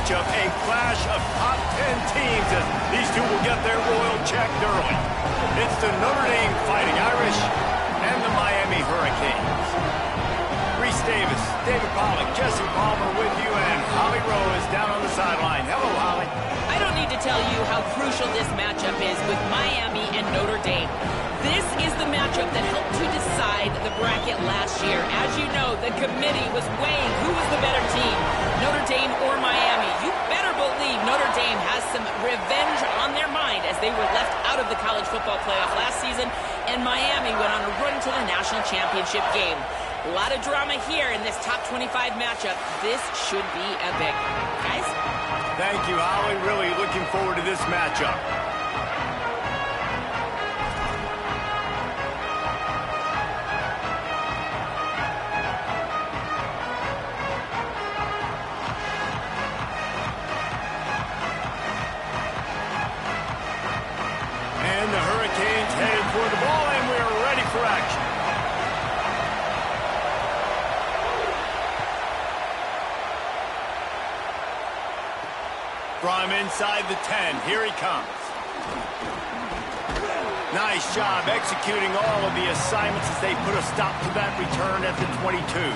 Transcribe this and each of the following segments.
matchup, a clash of top 10 teams as these two will get their oil checked early. It's the Notre Dame Fighting Irish and the Miami Hurricanes. Reese Davis, David Pollack, Jesse Palmer with you, and Holly Rowe is down on the sideline. Hello, Holly. I don't need to tell you how crucial this matchup is with Miami and Notre Dame. This is the matchup that helped to decide the bracket last year. As you know, the committee was weighing who was the better team, Notre Dame or Miami. You better believe Notre Dame has some revenge on their mind as they were left out of the college football playoff last season, and Miami went on a run to the national championship game. A lot of drama here in this top 25 matchup. This should be epic. Guys? Thank you, Holly. Really looking forward to this matchup. And the Hurricanes headed for the ball, and we're ready for action. From inside the 10, here he comes. Nice job executing all of the assignments as they put a stop to that return at the 22.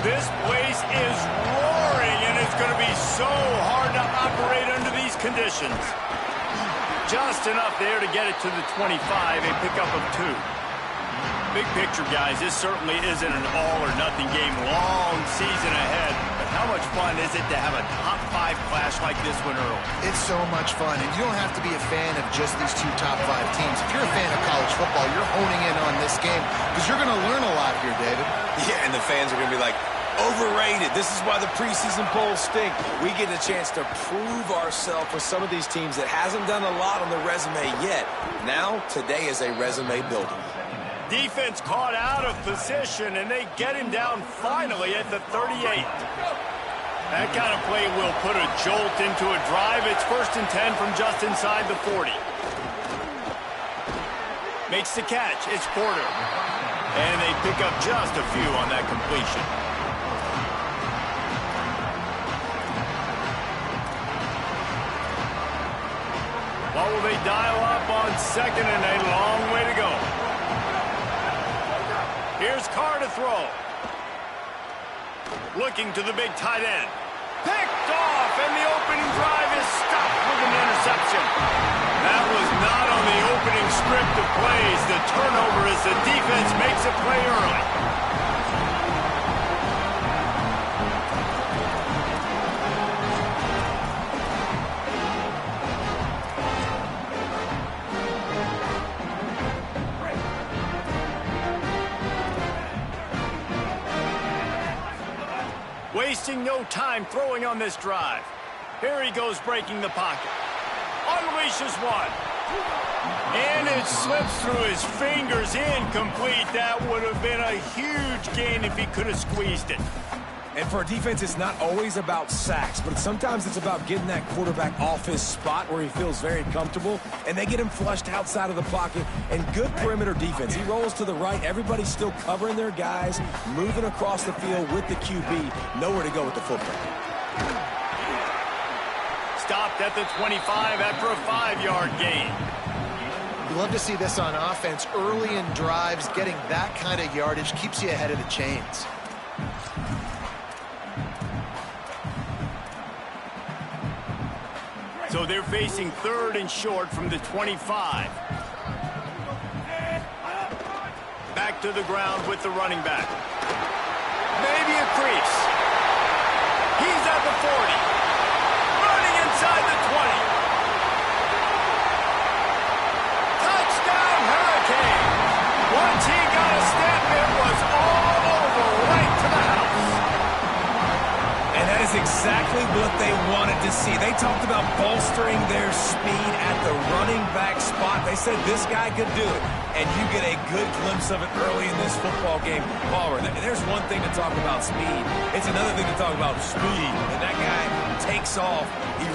This place is roaring, and it's going to be so hard to operate under these conditions. Just enough there to get it to the 25, a pickup of 2. Big picture, guys, this certainly isn't an all-or-nothing game. Long season ahead, but how much fun is it to have a top 5 clash like this one early? It's so much fun, and you don't have to be a fan of just these 2 top 5 teams. If you're a fan of college football, you're honing in on this game because you're going to learn a lot here, David. Yeah, and the fans are going to be like, overrated. This is why the preseason polls stink. We get a chance to prove ourselves with some of these teams that hasn't done a lot on the resume yet. Now, today is a resume builder. Defense caught out of position, and they get him down finally at the 38. That kind of play will put a jolt into a drive. It's 1st and 10 from just inside the 40. Makes the catch. It's Porter. And they pick up just a few on that completion. What will they dial up on 2nd and a long way to go? Here's Carr to throw. Looking to the big tight end. Picked off, and the opening drive is stopped with an interception. That was not on the opening script of plays. The turnover as the defense makes a play early. Wasting no time throwing on this drive. Here he goes breaking the pocket. Unleashes one. And it slips through his fingers, incomplete. That would have been a huge gain if he could have squeezed it. And for a defense, it's not always about sacks, but sometimes it's about getting that quarterback off his spot where he feels very comfortable, and they get him flushed outside of the pocket, and good perimeter defense. He rolls to the right. Everybody's still covering their guys, moving across the field with the QB. Nowhere to go with the football. Stopped at the 25 after a 5-yard gain. You love to see this on offense. Early in drives, getting that kind of yardage keeps you ahead of the chains. So they're facing 3rd and short from the 25. Back to the ground with the running back. Maybe a crease. He's at the 40. Running inside the 20. Touchdown Hurricane. Once he got a step, it was all over, right to the house. And that is exactly what they wanted to see. They talked about bolstering their speed at the running back spot. They said this guy could do it. And you get a good glimpse of it early in this football game. Palmer, there's one thing to talk about speed. It's another thing to talk about speed. And that guy takes off,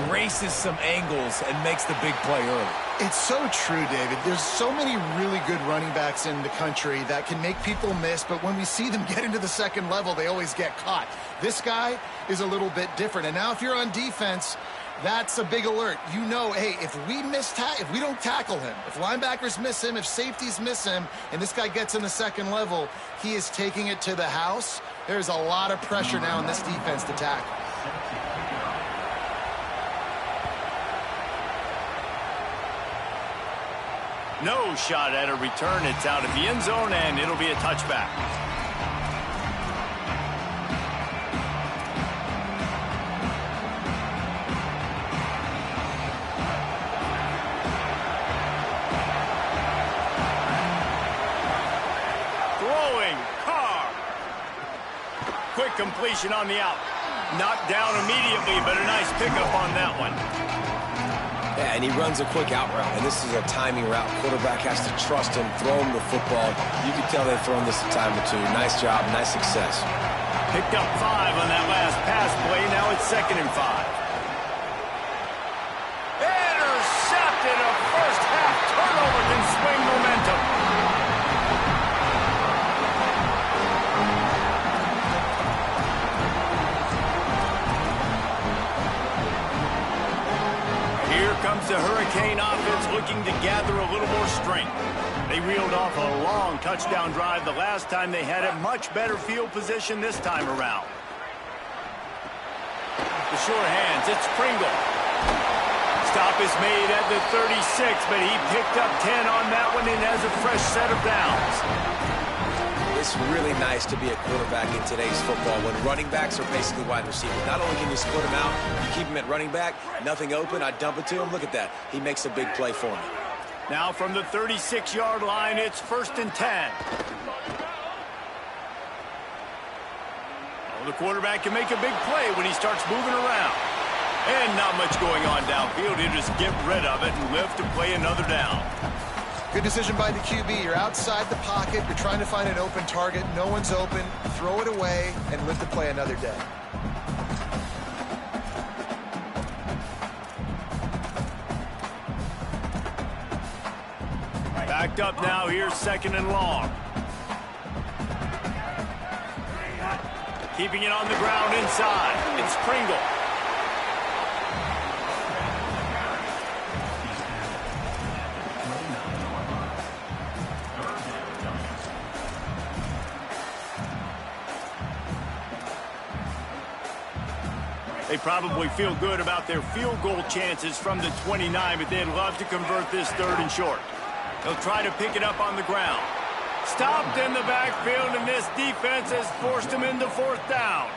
erases some angles, and makes the big play early. It's so true, David. There's so many really good running backs in the country that can make people miss, but when we see them get into the second level, they always get caught. This guy is a little bit different. And now if you're on defense, that's a big alert. You know, hey, if we don't tackle him, if linebackers miss him, if safeties miss him, and this guy gets in the second level, he is taking it to the house. There's a lot of pressure now in this defense to tackle. No shot at a return. It's out of the end zone, and it'll be a touchback. Throwing, Carr. Quick completion on the out. Knocked down immediately, but a nice pickup on that one. Yeah, and he runs a quick out route, and this is a timing route. Quarterback has to trust him, throw him the football. You can tell they've thrown this a time or two. Nice job, nice success. Picked up 5 on that last pass play. Now it's 2nd and 5. Intercepted. A first half turnover can swing momentum. Comes the Hurricane offense looking to gather a little more strength. They reeled off a long touchdown drive the last time they had a much better field position this time around. The sure hands, it's Pringle. Stop is made at the 36, but he picked up 10 on that one and has a fresh set of downs. It's really nice to be a quarterback in today's football when running backs are basically wide receivers. Not only can you split them out, you keep him at running back, nothing open, I dump it to him. Look at that. He makes a big play for me. Now from the 36-yard line, it's 1st and 10. Oh, the quarterback can make a big play when he starts moving around. And not much going on downfield. He'll just get rid of it and live to play another down. Good decision by the QB. You're outside the pocket. You're trying to find an open target. No one's open. Throw it away and live to play another day. Backed up now. Here's 2nd and long. Keeping it on the ground inside. It's Pringle. They probably feel good about their field goal chances from the 29, but they'd love to convert this 3rd and short. They'll try to pick it up on the ground. Stopped in the backfield, and this defense has forced him into 4th down.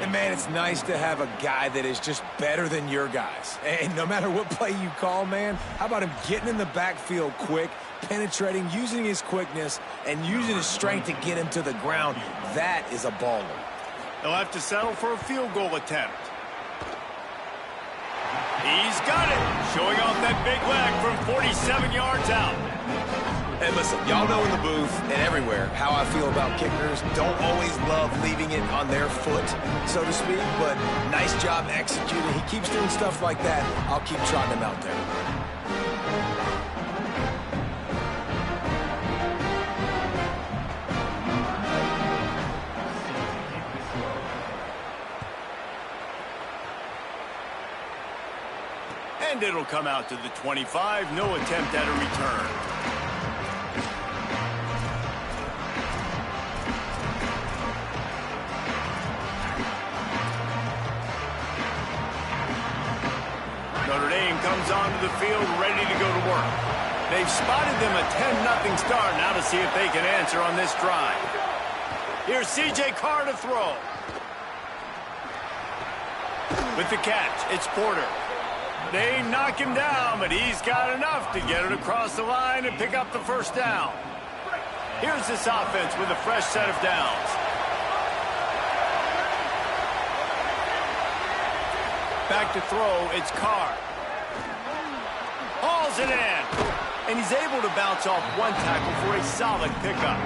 And, man, it's nice to have a guy that is just better than your guys. And no matter what play you call, man, how about him getting in the backfield quick, penetrating, using his quickness, and using his strength to get him to the ground? That is a baller. They'll have to settle for a field goal attempt. He's got it. Showing off that big leg from 47 yards out. And listen, y'all know in the booth and everywhere how I feel about kickers. Don't always love leaving it on their foot, so to speak, but nice job executing. He keeps doing stuff like that. I'll keep trotting him out there. And it'll come out to the 25. No attempt at a return. Notre Dame comes onto the field ready to go to work. They've spotted them a 10-0 start. Now to see if they can answer on this drive. Here's C.J. Carr to throw. With the catch, it's Porter. They knock him down, but he's got enough to get it across the line and pick up the 1st down. Here's this offense with a fresh set of downs. Back to throw, it's Carr. Hauls it in. And he's able to bounce off one tackle for a solid pickup.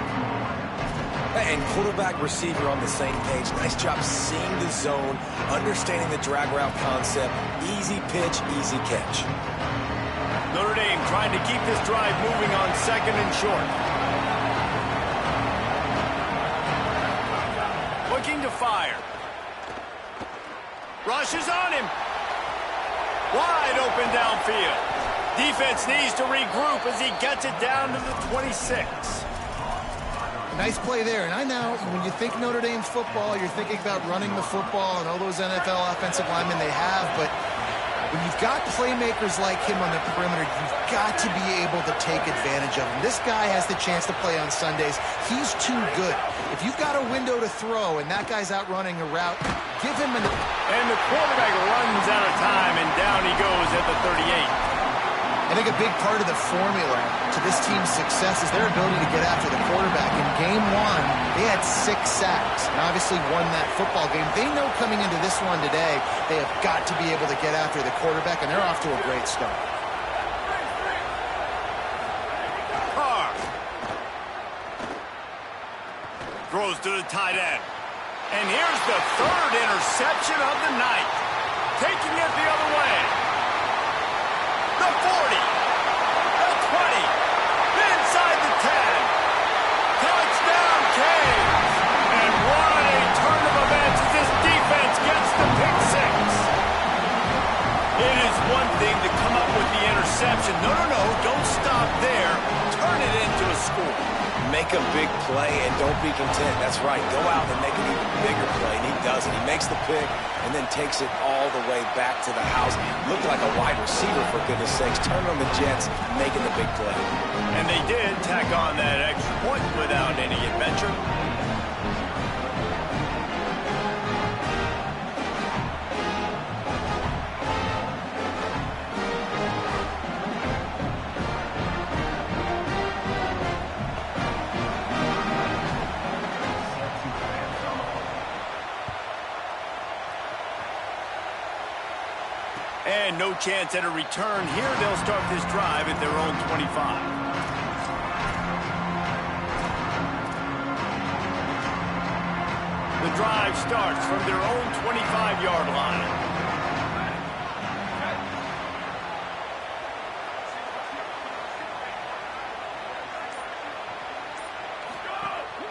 And quarterback, receiver on the same page. Nice job seeing the zone, understanding the drag route concept. Easy pitch, easy catch. Notre Dame trying to keep this drive moving on 2nd and short. Looking to fire. Rushes on him. Wide open downfield. Defense needs to regroup as he gets it down to the 26. Nice play there. And I know when you think Notre Dame football, you're thinking about running the football and all those NFL offensive linemen they have, but when you've got playmakers like him on the perimeter, you've got to be able to take advantage of him. This guy has the chance to play on Sundays. He's too good. If you've got a window to throw and that guy's out running a route, give him an... And the quarterback runs out of time, and down he goes at the 38. I think a big part of the formula to this team's success is their ability to get after the quarterback. In game 1, they had 6 sacks and obviously won that football game. They know coming into this one today, they have got to be able to get after the quarterback, and they're off to a great start. Carr throws to the tight end. And here's the 3rd interception of the night. Taking it the other way. The 40, the 20, inside the 10. Touchdown, Canes. And what a turn of events as this defense gets the pick 6. It is one thing to come up with the interception. No, don't stop there. Turn it into a score. Make a big play and don't be content. That's right. Go out and make an even bigger play, and he does it. He makes the pick and then takes it all the way back to the house. Looked like a wide receiver, for goodness sakes. Turned on the Jets, making the big play. And they did tack on that extra point without any adventure. And no chance at a return here. They'll start this drive at their own 25. The drive starts from their own 25-yard line.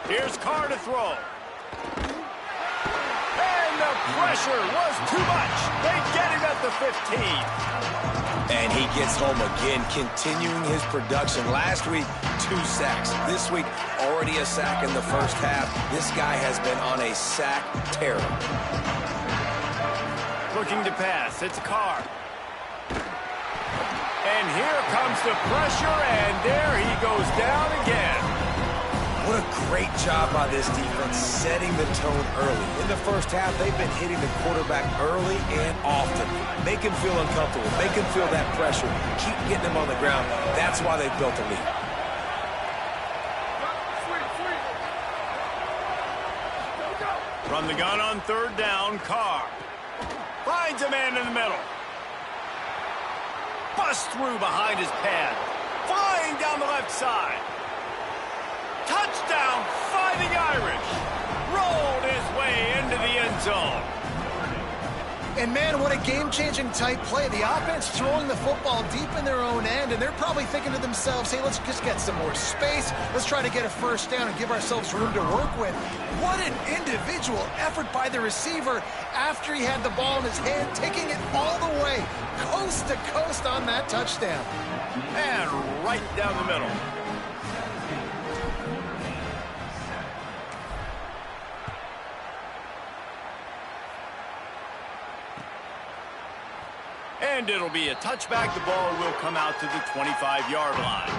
Here's Carr to throw. The pressure was too much. They get him at the 15. And he gets home again, continuing his production. Last week, 2 sacks. This week, already a sack in the first half. This guy has been on a sack tear. Looking to pass. It's Carr. And here comes the pressure, and there he goes down again. What a great job by this defense, setting the tone early. In the first half, they've been hitting the quarterback early and often. Make him feel uncomfortable. Make him feel that pressure. Keep getting him on the ground. That's why they've built a lead. From the gun on 3rd down, Carr finds a man in the middle. Busts through behind his pad. Flying down the left side. Touchdown, Fighting Irish. Rolled his way into the end zone. And man, what a game-changing type play. The offense throwing the football deep in their own end, and they're probably thinking to themselves, hey, let's just get some more space. Let's try to get a first down and give ourselves room to work with. What an individual effort by the receiver after he had the ball in his hand, taking it all the way, coast to coast on that touchdown. And right down the middle. And it'll be a touchback. The ball will come out to the 25-yard line.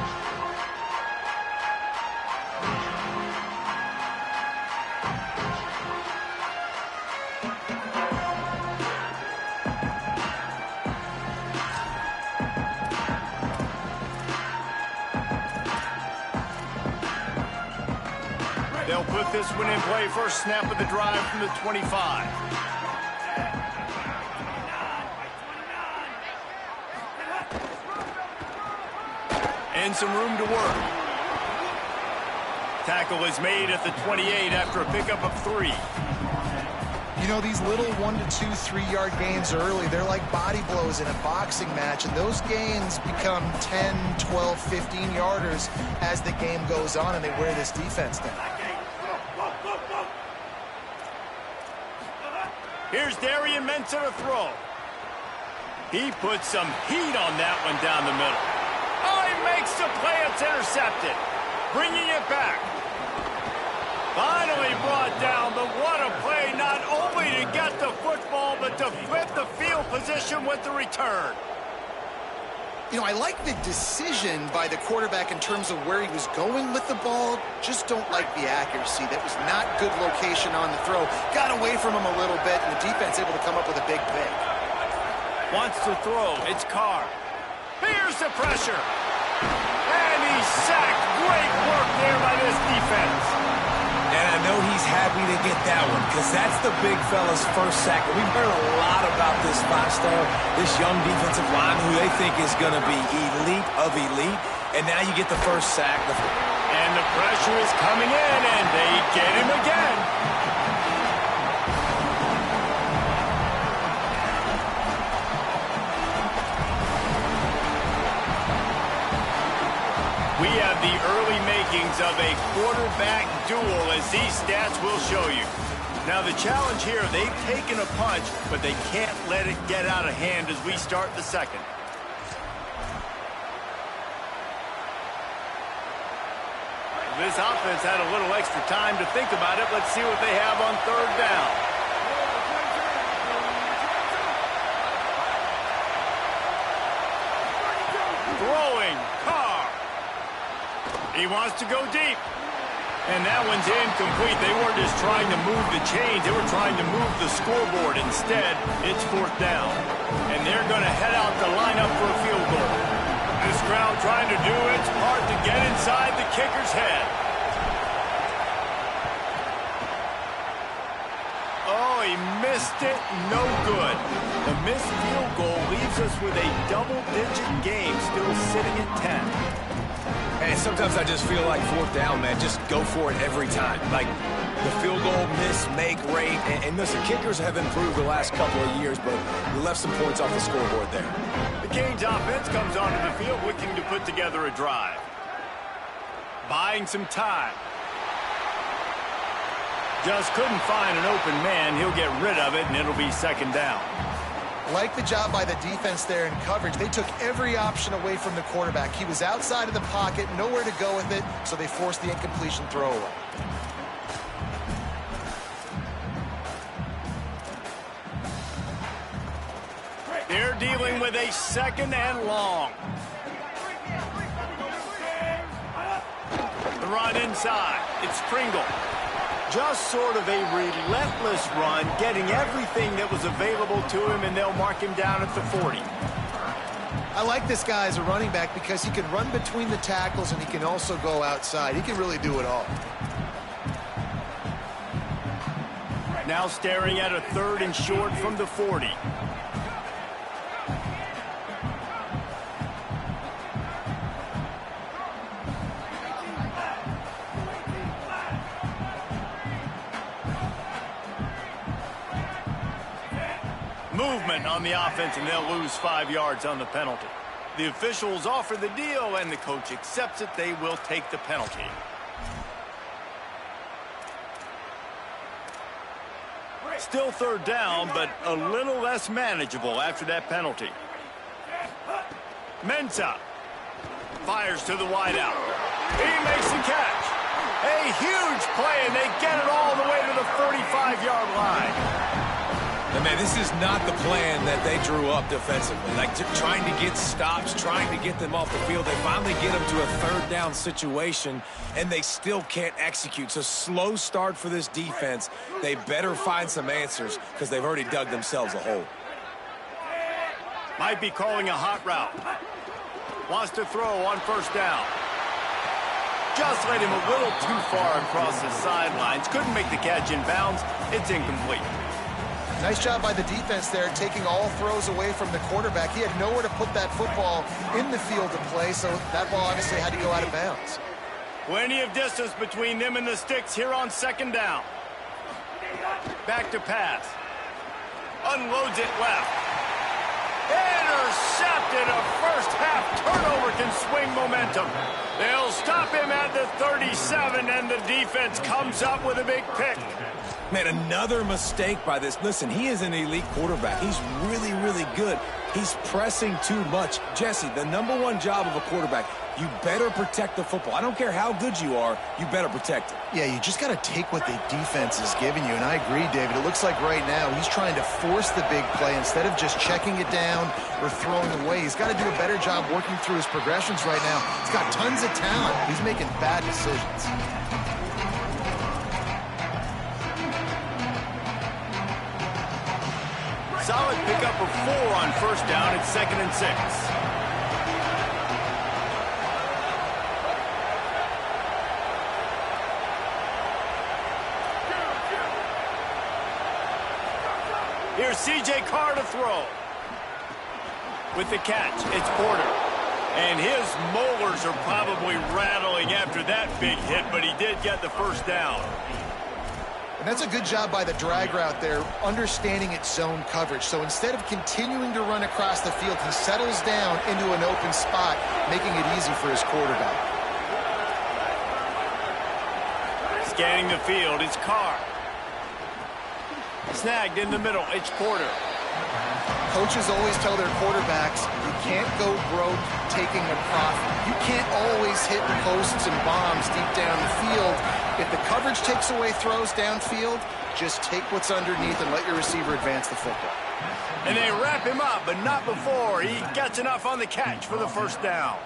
They'll put this one in play. First snap of the drive from the 25. And some room to work. Tackle is made at the 28 after a pickup of 3. You know, these little 1 to 2, 3-yard gains early, they're like body blows in a boxing match, and those gains become 10, 12, 15-yarders as the game goes on, and they wear this defense down. Here's Darian Mensah to throw. He puts some heat on that one down the middle. Oh, he makes the play. It's intercepted. Bringing it back. Finally brought down, but what a play, not only to get the football, but to flip the field position with the return. You know, I like the decision by the quarterback in terms of where he was going with the ball. Just don't like the accuracy. That was not good location on the throw. Got away from him a little bit, and the defense able to come up with a big pick. Wants to throw. It's Carr. Here's the pressure. And he's sacked. Great work there by this defense. And I know he's happy to get that one because that's the big fella's first sack. We've heard a lot about this 5-star, this young defensive line who they think is going to be elite of elite. And now you get the first sack. And the pressure is coming in, and they get him again. We have the early makings of a quarterback duel, as these stats will show you. Now, the challenge here, they've taken a punch, but they can't let it get out of hand as we start the second. This offense had a little extra time to think about it. Let's see what they have on third down. Throwing, Carr. He wants to go deep. And that one's incomplete. They weren't just trying to move the chains. They were trying to move the scoreboard. Instead, it's fourth down. And they're going to head out to line up for a field goal. This crowd trying to do its part to get inside the kicker's head. Oh, he missed it. No good. The missed field goal leaves us with a double-digit game, still sitting at 10. And sometimes I just feel like fourth down, man, just go for it every time. Like the field goal miss-make rate. And listen, kickers have improved the last couple of years, but we left some points off the scoreboard there. The Canes offense comes onto the field looking to put together a drive. Buying some time. Just couldn't find an open man. He'll get rid of it, and it'll be second down. Like the job by the defense there in coverage. They took every option away from the quarterback. He was outside of the pocket, nowhere to go with it, so they forced the incompletion throwaway. They're dealing with a second and long. The run inside. It's Pringle. Just sort of a relentless run, getting everything that was available to him, and they'll mark him down at the 40. I like this guy as a running back because he can run between the tackles and he can also go outside. He can really do it all. Now staring at a third and short from the 40. Movement on the offense, and they'll lose 5 yards on the penalty. The officials offer the deal, and the coach accepts it. They will take the penalty. Still third down, but a little less manageable after that penalty. Mensah fires to the wideout. He makes the catch. A huge play, and they get it all the way to the 45-yard line. And man, this is not the plan that they drew up defensively. Like trying to get stops, trying to get them off the field. They finally get them to a third down situation, and they still can't execute. So slow start for this defense. They better find some answers because they've already dug themselves a hole. Might be calling a hot route. Wants to throw on first down. Just led him a little too far across the sidelines. Couldn't make the catch in bounds. It's incomplete. Nice job by the defense there, taking all throws away from the quarterback. He had nowhere to put that football in the field to play, so that ball obviously had to go out of bounds. Plenty of distance between them and the sticks here on second down. Back to pass. Unloads it left. Intercepted. A first-half turnover can swing momentum. They'll stop him at the 37, and the defense comes up with a big pick. Man, another mistake by this. Listen, he is an elite quarterback. He's really, really good. He's pressing too much. Jesse, the #1 job of a quarterback, you better protect the football. I don't care how good you are, you better protect it. Yeah, you just got to take what the defense is giving you, and I agree, David. It looks like right now he's trying to force the big play instead of just checking it down or throwing away. He's got to do a better job working through his progressions right now. He's got tons of talent. He's making bad decisions. Solid pickup of 4 on first down. It's 2nd and 6. Here's C.J. Carr to throw. With the catch, it's Porter. And his molars are probably rattling after that big hit, but he did get the first down. And that's a good job by the drag route there, understanding its zone coverage. So instead of continuing to run across the field, he settles down into an open spot, making it easy for his quarterback. Scanning the field, it's Carr. Snagged in the middle, it's Porter. Coaches always tell their quarterbacks, you can't go broke taking a profit. You can't always hit posts and bombs deep down the field. If the coverage takes away throws downfield, just take what's underneath and let your receiver advance the football. And they wrap him up, but not before he gets enough on the catch for the first down.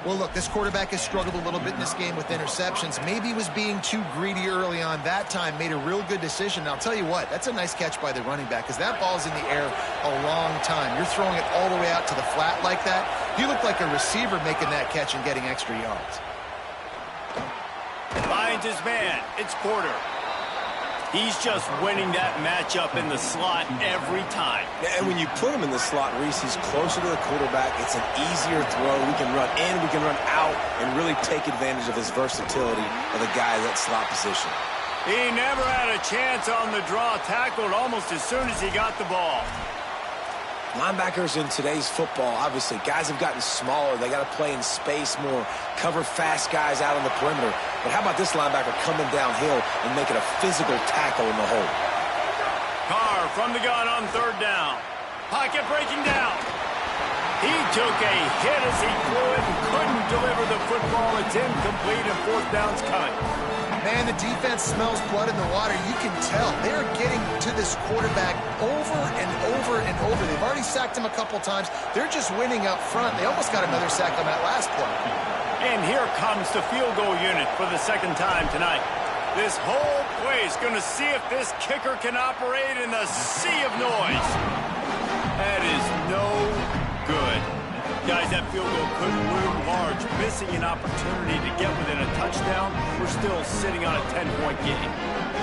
Well, look, this quarterback has struggled a little bit in this game with interceptions. Maybe he was being too greedy early on. That time made a real good decision. And I'll tell you what, that's a nice catch by the running back because that ball's in the air a long time. You're throwing it all the way out to the flat like that. He looked like a receiver making that catch and getting extra yards. Finds his man. It's Porter. He's just winning that matchup in the slot every time. And when you put him in the slot, Reese, he's closer to the quarterback. It's an easier throw. We can run in, we can run out, and really take advantage of his versatility of the guy in that slot position. He never had a chance on the draw. Tackled almost as soon as he got the ball. Linebackers in today's football, obviously, guys have gotten smaller. They got to play in space more, cover fast guys out on the perimeter. But how about this linebacker coming downhill and making a physical tackle in the hole? Carr from the gun on third down. Pocket breaking down. He took a hit as he threw it and couldn't deliver the football. It's incomplete and fourth down's coming. Man, the defense smells blood in the water. You can tell. They're getting to this quarterback over and over and over. They've already sacked him a couple times. They're just winning up front. They almost got another sack on that last play. And here comes the field goal unit for the second time tonight. This whole place going to see if this kicker can operate in the sea of noise. That is no good. Guys, that field goal could loom large. Missing an opportunity to get within a touchdown. We're still sitting on a 10-point game.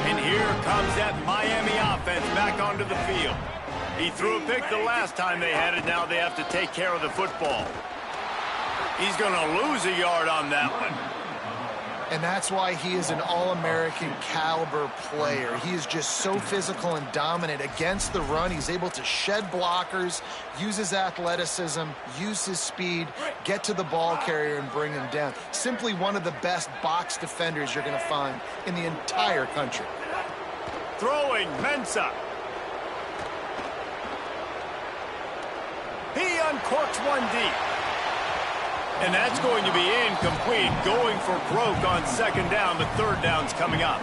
And here comes that Miami offense back onto the field. He threw a pick the last time they had it. Now they have to take care of the football. He's going to lose a yard on that one. And that's why he is an All-American caliber player. He is just so physical and dominant against the run. He's able to shed blockers, use his athleticism, use his speed, get to the ball carrier and bring him down. Simply one of the best box defenders you're going to find in the entire country. Throwing, Mensah. He uncorks one deep. And that's going to be incomplete, going for broke on second down, but third down's coming up.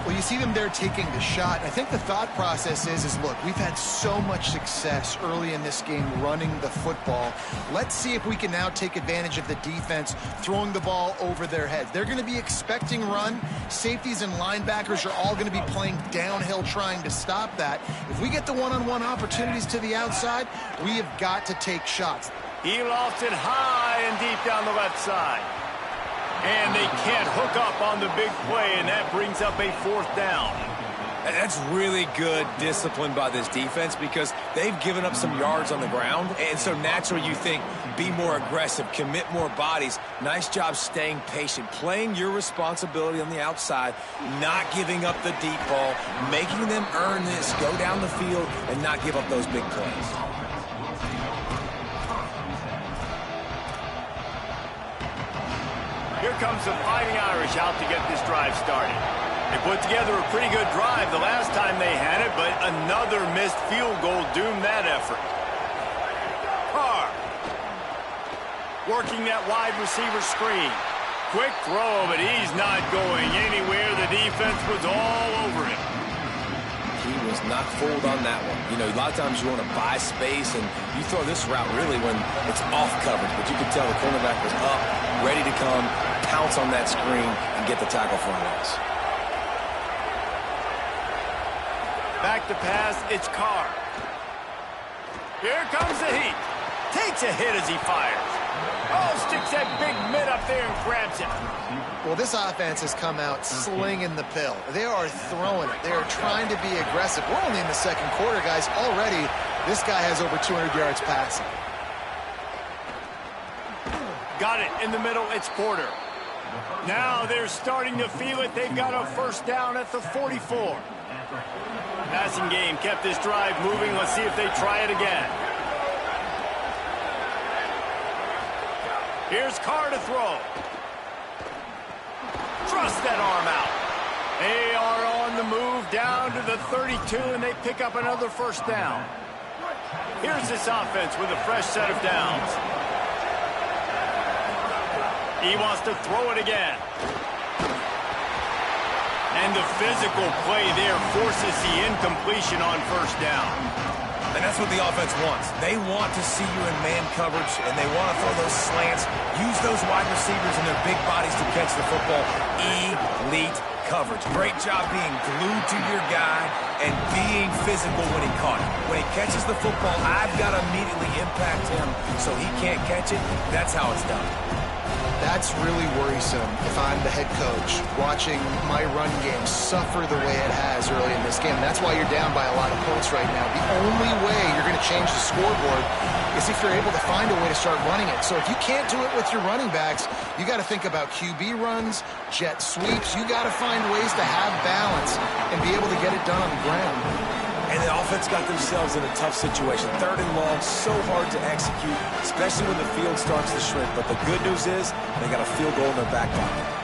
Well, you see them there taking the shot. I think the thought process is look, we've had so much success early in this game running the football. Let's see if we can now take advantage of the defense throwing the ball over their heads. They're going to be expecting run. Safeties and linebackers are all going to be playing downhill trying to stop that. If we get the one-on-one opportunities to the outside, we have got to take shots. He lofts it high and deep down the left side. And they can't hook up on the big play, and that brings up a fourth down. And that's really good discipline by this defense because they've given up some yards on the ground. And so naturally you think, be more aggressive, commit more bodies. Nice job staying patient, playing your responsibility on the outside, not giving up the deep ball, making them earn this, go down the field, and not give up those big plays. Here comes the Fighting Irish out to get this drive started. They put together a pretty good drive the last time they had it, but another missed field goal doomed that effort. Carr working that wide receiver screen. Quick throw, but he's not going anywhere. The defense was all over him. He was not fooled on that one. You know, a lot of times you want to buy space, and you throw this route really when it's off coverage. But you could tell the cornerback was up, ready to come, pounce on that screen, and get the tackle for a loss. Back to pass, it's Carr. Here comes the heat. Takes a hit as he fires. Oh, sticks that big mitt up there and grabs it. Well, this offense has come out slinging the pill. They are throwing it. They are trying to be aggressive. We're only in the second quarter, guys. Already, this guy has over 200 yards passing. Got it in the middle. It's Porter. Now they're starting to feel it. They've got a first down at the 44. Passing game kept this drive moving. Let's see if they try it again. Here's Carr to throw. Thrust that arm out. They are on the move down to the 32, and they pick up another first down. Here's this offense with a fresh set of downs. He wants to throw it again. And the physical play there forces the incompletion on first down. And that's what the offense wants. They want to see you in man coverage, and they want to throw those slants, use those wide receivers and their big bodies to catch the football. Elite coverage. Great job being glued to your guy and being physical when he caught it. When he catches the football, I've got to immediately impact him so he can't catch it. That's how it's done. That's really worrisome if I'm the head coach watching my run game suffer the way it has early in this game. That's why you're down by a lot of points right now. The only way you're going to change the scoreboard is if you're able to find a way to start running it. So if you can't do it with your running backs, you got to think about QB runs, jet sweeps. You got to find ways to have balance and be able to get it done on the ground. And the offense got themselves in a tough situation. 3rd and long, so hard to execute, especially when the field starts to shrink. But the good news is they got a field goal in their back pocket.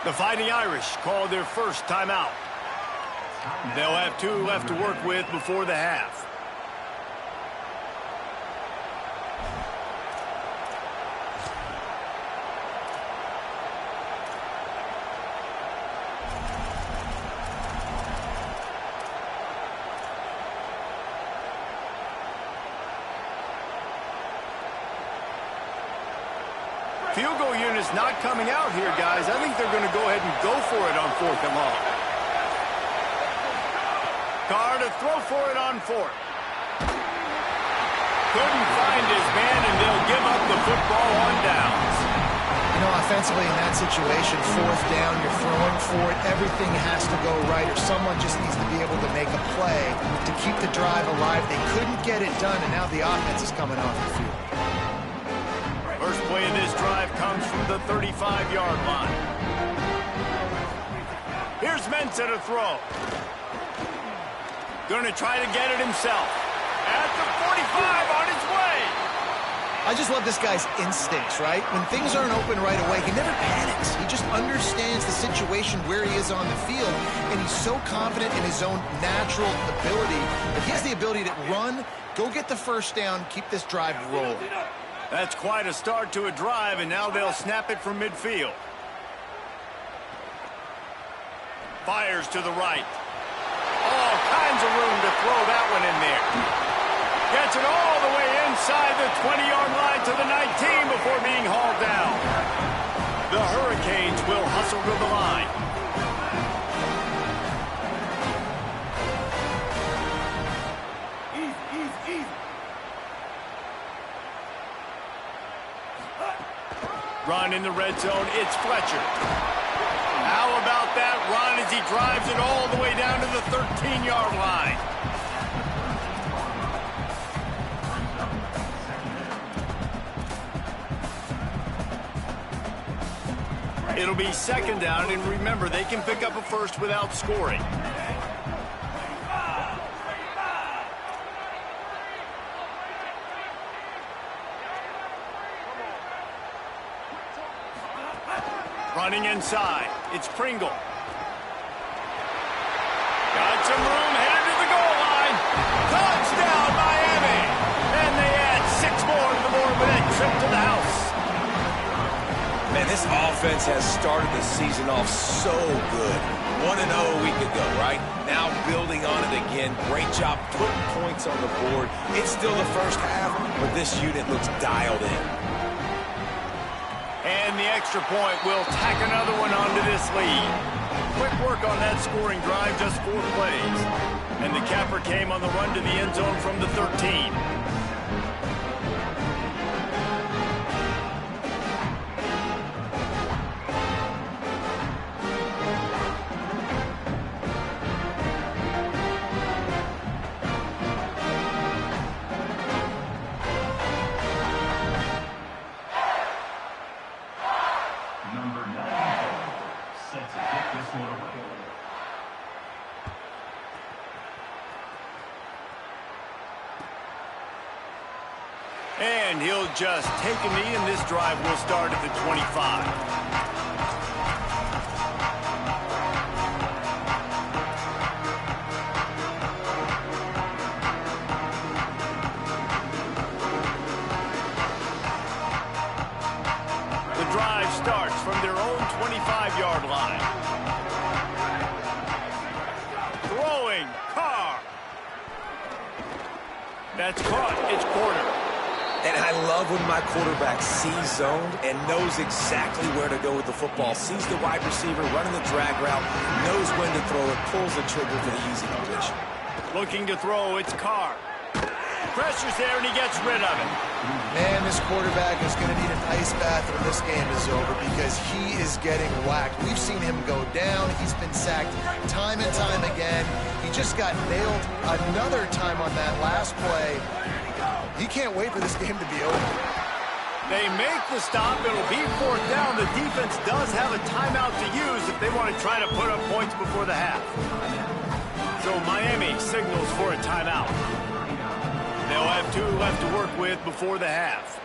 The Fighting Irish called their first timeout. They'll have 2 left to work with before the half. Field goal unit's not coming out here, guys. I think they're going to go ahead and go for it on 4th and long. Carr to throw for it on 4th. Couldn't find his man, and they'll give up the football on downs. You know, offensively in that situation, 4th down, you're throwing for it. Everything has to go right, or someone just needs to be able to make a play to keep the drive alive. They couldn't get it done, and now the offense is coming off the field. First play of this drive comes from the 35-yard line. Here's Mensah to throw. Going to try to get it himself. At the 45, on his way. I just love this guy's instincts, right? When things aren't open right away, he never panics. He just understands the situation where he is on the field, and he's so confident in his own natural ability that he has the ability to run, go get the first down, keep this drive rolling. That's quite a start to a drive, and now they'll snap it from midfield. Fires to the right. All kinds of room to throw that one in there. Gets it all the way inside the 20-yard line to the 19 before being hauled down. The Hurricanes will hustle to the line. Easy. Run in the red zone. It's Fletcher. How about that run as he drives it all the way down to the 13-yard line? It'll be second down, and remember, they can pick up a first without scoring. Running inside, it's Pringle. Got some room, headed to the goal line. Touchdown, Miami! And they add 6 more to the board with that trip to the house. Man, this offense has started the season off so good. 1-0 a week ago, right? Now building on it again. Great job putting points on the board. It's still the first half, but this unit looks dialed in. And the extra point will tack another one onto this lead. Quick work on that scoring drive, just 4 plays. And the capper came on the run to the end zone from the 13. And he'll just take a knee, and this drive will start at the 25. The drive starts from their own 25-yard line. Throwing, Carr. That's caught. It's Porter. And I love when my quarterback sees zoned and knows exactly where to go with the football. Sees the wide receiver running the drag route, knows when to throw it, pulls the trigger for the easy completion. Looking to throw, it's Carr. Pressure's there, and he gets rid of it. Man, this quarterback is going to need an ice bath when this game is over because he is getting whacked. We've seen him go down. He's been sacked time and time again. He just got nailed another time on that last play. He can't wait for this game to be over. They make the stop. It'll be 4th down. The defense does have a timeout to use if they want to try to put up points before the half. So Miami signals for a timeout. They'll have 2 left to work with before the half.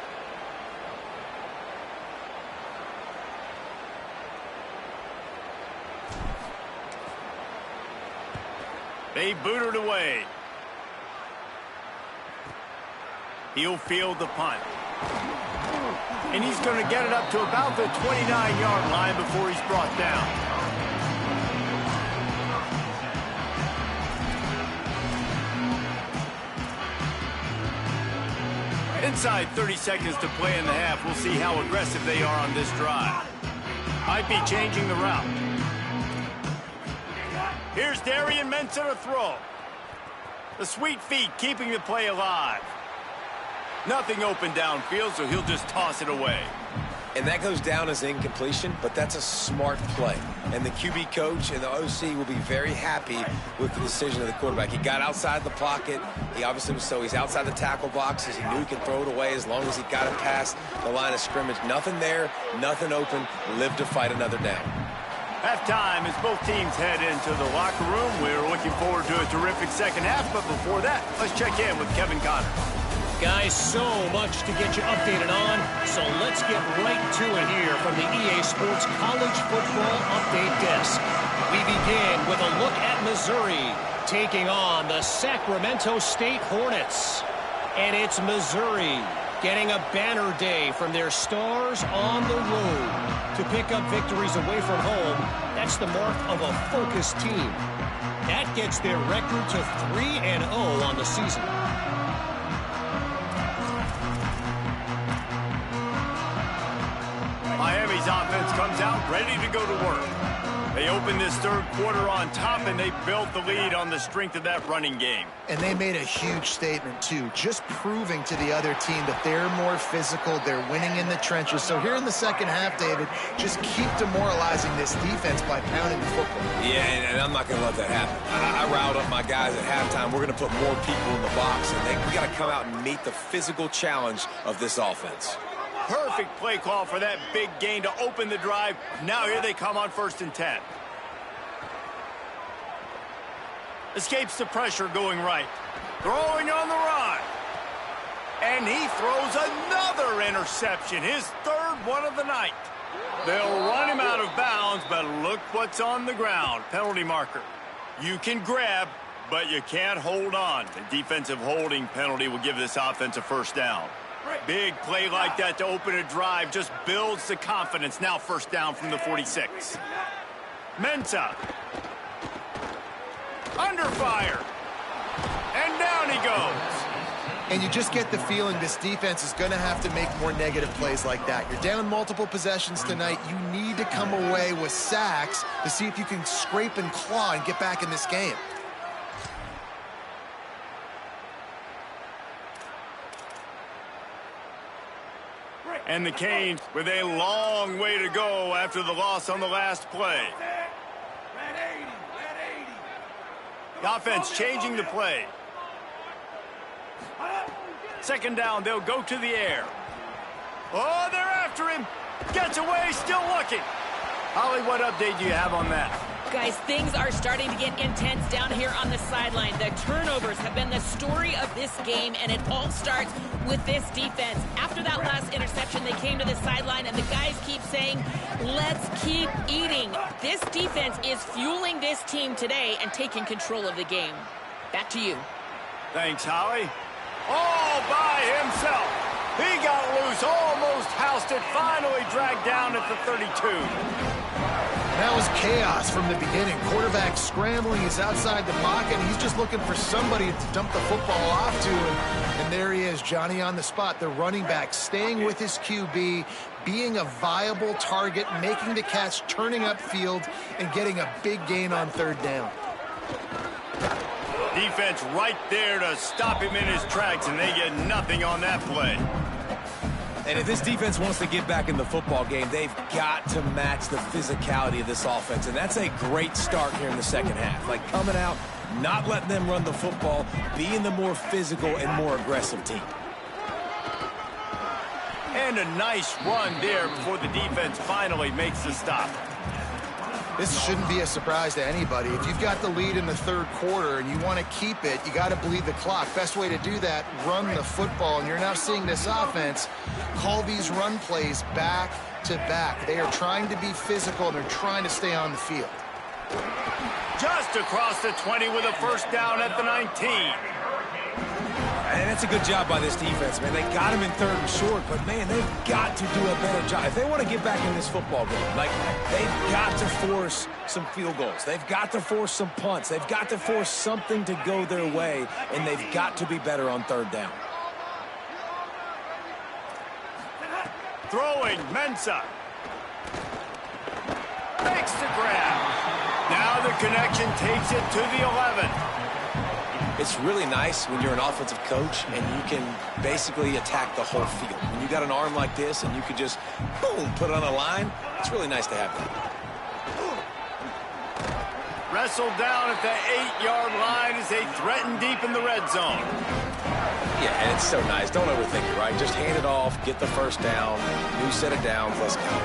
They boot it away. He'll field the punt. And he's going to get it up to about the 29-yard line before he's brought down. Inside 30 seconds to play in the half. We'll see how aggressive they are on this drive. Might be changing the route. Here's Darian Mensah to throw. The sweet feet keeping the play alive. Nothing open downfield, so he'll just toss it away. And that goes down as incompletion, but that's a smart play. And the QB coach and the OC will be very happy with the decision of the quarterback. He got outside the pocket. He obviously was he's outside the tackle boxes. He knew he could throw it away as long as he got it past the line of scrimmage. Nothing there, nothing open. Live to fight another down. Halftime as both teams head into the locker room. We're looking forward to a terrific second half, but before that, let's check in with Kevin Connor. Guys, so much to get you updated on, so let's get right to it here from the EA Sports College Football Update Desk. We begin with a look at Missouri taking on the Sacramento State Hornets. And it's Missouri getting a banner day from their stars on the road. To pick up victories away from home, that's the mark of a focused team. That gets their record to 3-0 on the season. comes out ready to go to work. They opened this third quarter on top, and they built the lead on the strength of that running game. And they made a huge statement, too, just proving to the other team that they're more physical, they're winning in the trenches. So here in the second half, David, just keep demoralizing this defense by pounding the football. Yeah, and I'm not going to let that happen. I riled up my guys at halftime. We're going to put more people in the box, and we got to come out and meet the physical challenge of this offense. Perfect play call for that big gain to open the drive. Now here they come on 1st and 10. Escapes the pressure going right. Throwing on the run. And he throws another interception. His third one of the night. They'll run him out of bounds, but look what's on the ground. Penalty marker. You can grab, but you can't hold on. The defensive holding penalty will give this offense a first down. Big play like that to open a drive just builds the confidence. Now 1st down from the 46. Mensah. Under fire. And down he goes. And you just get the feeling this defense is going to have to make more negative plays like that. You're down multiple possessions tonight. You need to come away with sacks to see if you can scrape and claw and get back in this game. And the Canes with a long way to go after the loss on the last play. The offense changing the play. 2nd down, they'll go to the air. Oh, they're after him. Gets away, still looking. Holly, what update do you have on that? Guys, things are starting to get intense down here on the sideline. The turnovers have been the story of this game, and it all starts with this defense. After that last interception, they came to the sideline, and the guys keep saying, let's keep eating. This defense is fueling this team today and taking control of the game. Back to you. Thanks, Holly. All by himself. He got loose, almost housed it, finally dragged down at the 32. That was chaos from the beginning. Quarterback scrambling, he's outside the pocket. He's just looking for somebody to dump the football off to. And there he is, Johnny on the spot. The running back staying with his QB, being a viable target, making the catch, turning upfield, and getting a big gain on 3rd down. Defense right there to stop him in his tracks, and they get nothing on that play. And if this defense wants to get back in the football game, they've got to match the physicality of this offense. And that's a great start here in the second half. Like coming out, not letting them run the football, being the more physical and more aggressive team. And a nice run there before the defense finally makes the stop. This shouldn't be a surprise to anybody. If you've got the lead in the 3rd quarter and you want to keep it, you got to bleed the clock. Best way to do that, run the football. And you're now seeing this offense call these run plays back to back. They are trying to be physical, and they're trying to stay on the field. Just across the 20 with a 1st down at the 19. And that's a good job by this defense, man. They got him in 3rd and short, but, man, they've got to do a better job. If they want to get back in this football game, like, they've got to force some field goals. They've got to force some punts. They've got to force something to go their way, and they've got to be better on 3rd down. Throwing, Mensah. Makes the grab. Now the connection takes it to the 11. It's really nice when you're an offensive coach and you can basically attack the whole field. When you got an arm like this and you could just, boom, put it on a line, it's really nice to have that. Wrestled down at the 8-yard line as they threaten deep in the red zone. Yeah, and it's so nice. Don't overthink it, right? Just hand it off, get the 1st down, new set of downs, let's go.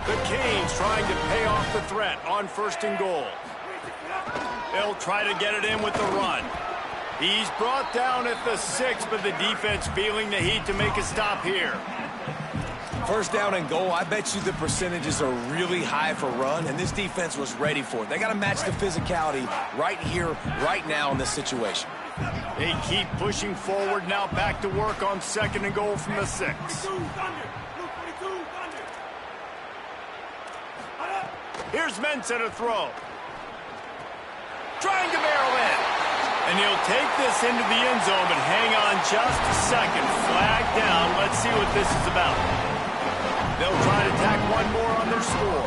The Canes trying to pay off the threat on 1st and goal. They'll try to get it in with the run. He's brought down at the 6, but the defense feeling the heat to make a stop here. 1st down and goal, I bet you the percentages are really high for run, and this defense was ready for it. They got to match the physicality right here, right now in this situation. They keep pushing forward, now back to work on 2nd and goal from the 6. Here's Mensah to throw. Trying to barrel in. And he'll take this into the end zone, but hang on just a second. Flag down. Let's see what this is about. They'll try to tack one more on their score.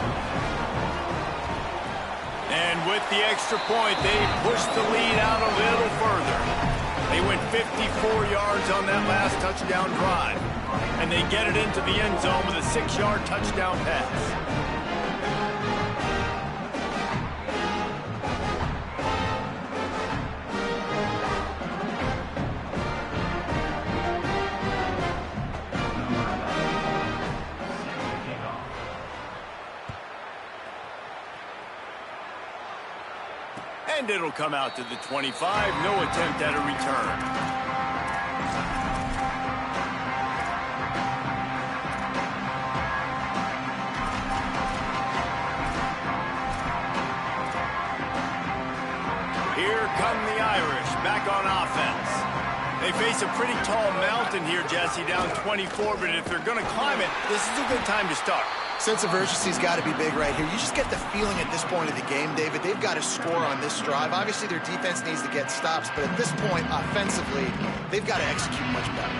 And with the extra point, they push the lead out a little further. They went 54 yards on that last touchdown drive. And they get it into the end zone with a 6-yard touchdown pass. And it'll come out to the 25. No attempt at a return. Here come the Irish back on offense. They face a pretty tall mountain here, Jesse, down 24, but if they're going to climb it, this is a good time to start. Sense of urgency's got to be big right here. You just get the feeling at this point of the game, David, they've got to score on this drive. Obviously, their defense needs to get stops, but at this point, offensively, they've got to execute much better.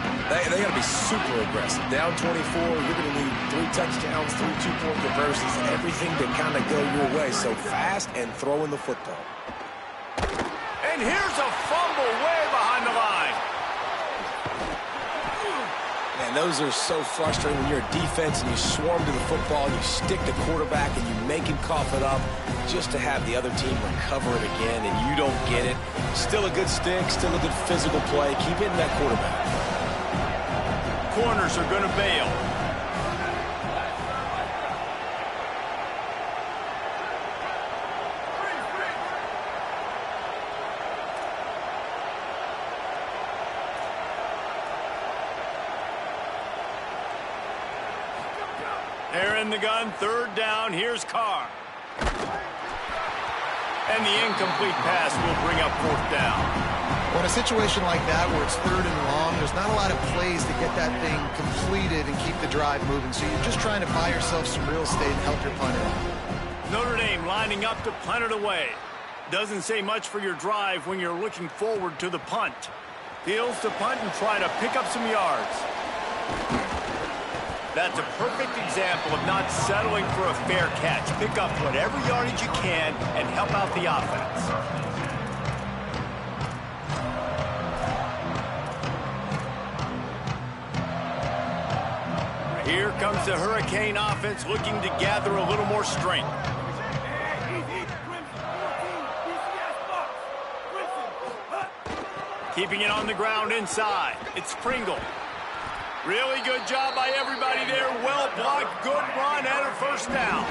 They got to be super aggressive. Down 24, you're going to need 3 touchdowns, 3 two-point conversions, and everything to kind of go your way. So fast and throwing the football. And here's a fumble way behind the line. Man, those are so frustrating when you're a defense and you swarm to the football, you stick the quarterback, and you make him cough it up just to have the other team recover it again, and you don't get it. Still a good stick, still a good physical play. Keep hitting that quarterback. Corners are going to bail. They're in the gun, 3rd down. Here's Carr. And the incomplete pass will bring up 4th down. Well, in a situation like that where it's 3rd and long, there's not a lot of plays to get that thing completed and keep the drive moving. So you're just trying to buy yourself some real estate and help your punter out. Notre Dame lining up to punt it away. Doesn't say much for your drive when you're looking forward to the punt. Fields to punt and try to pick up some yards. That's a perfect example of not settling for a fair catch. Pick up whatever yardage you can and help out the offense. Here comes the Hurricane offense looking to gather a little more strength. Keeping it on the ground inside. It's Pringle. Really good job by everybody there. Well blocked, good run, and a 1st down.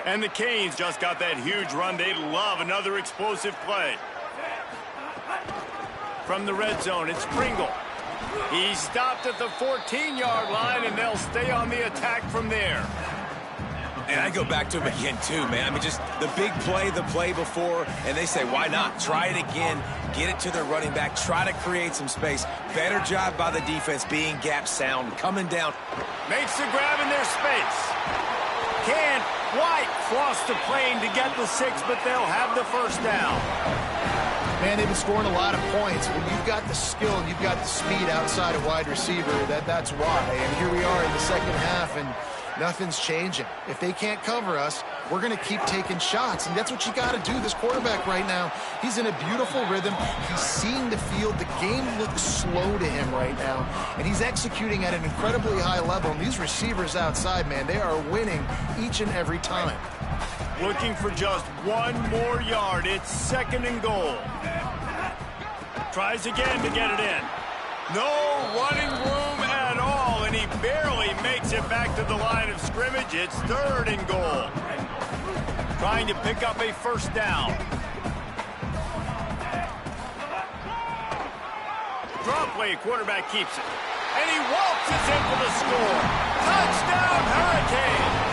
And the Canes just got that huge run. They love another explosive play. From the red zone, it's Pringle. He stopped at the 14-yard line, and they'll stay on the attack from there. And I go back to him again, too, man. I mean, just the big play, the play before, and they say, why not? Try it again, get it to their running back, try to create some space. Better job by the defense being gap sound, coming down. Makes the grab in their space. Can't quite cross the plane to get the 6, but they'll have the 1st down. Man, they've been scoring a lot of points. When you've got the skill and you've got the speed outside of wide receiver, that's why. And here we are in the 2nd half, and nothing's changing. If they can't cover us, we're going to keep taking shots, and that's what you got to do. This quarterback right now, he's in a beautiful rhythm. He's seeing the field. The game looks slow to him right now, and he's executing at an incredibly high level. And these receivers outside, man, they are winning each and every time. Looking for just 1 more yard. It's 2nd and goal. Tries again to get it in. No running room at all, and he barely makes it back to the line of scrimmage. It's 3rd and goal. Trying to pick up a 1st down. Draw play, quarterback keeps it. And he waltzes in for the score. Touchdown, Hurricane!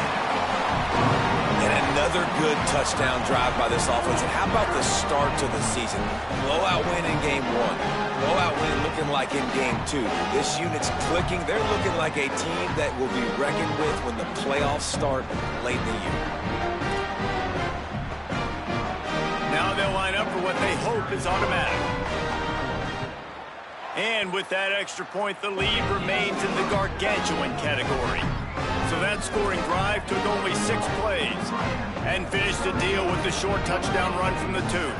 And another good touchdown drive by this offense. And how about the start to the season? Blowout win in game 1. Blowout win looking like in game 2. This unit's clicking. They're looking like a team that will be reckoned with when the playoffs start late in the year. Now they'll line up for what scoop is automatic. And with that extra point, the lead remains in the gargantuan category. So that scoring drive took only 6 plays and finished the deal with the short touchdown run from the 2.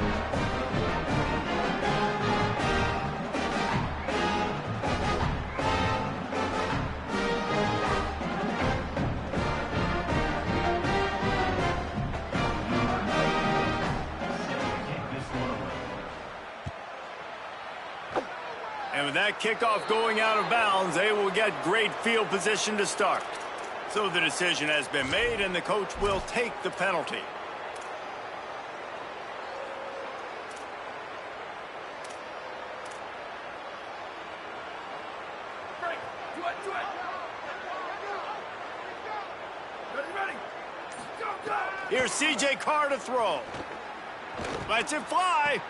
And with that kickoff going out of bounds, they will get great field position to start. So the decision has been made, and the coach will take the penalty. Here's C.J. Carr to throw. Lets it fly.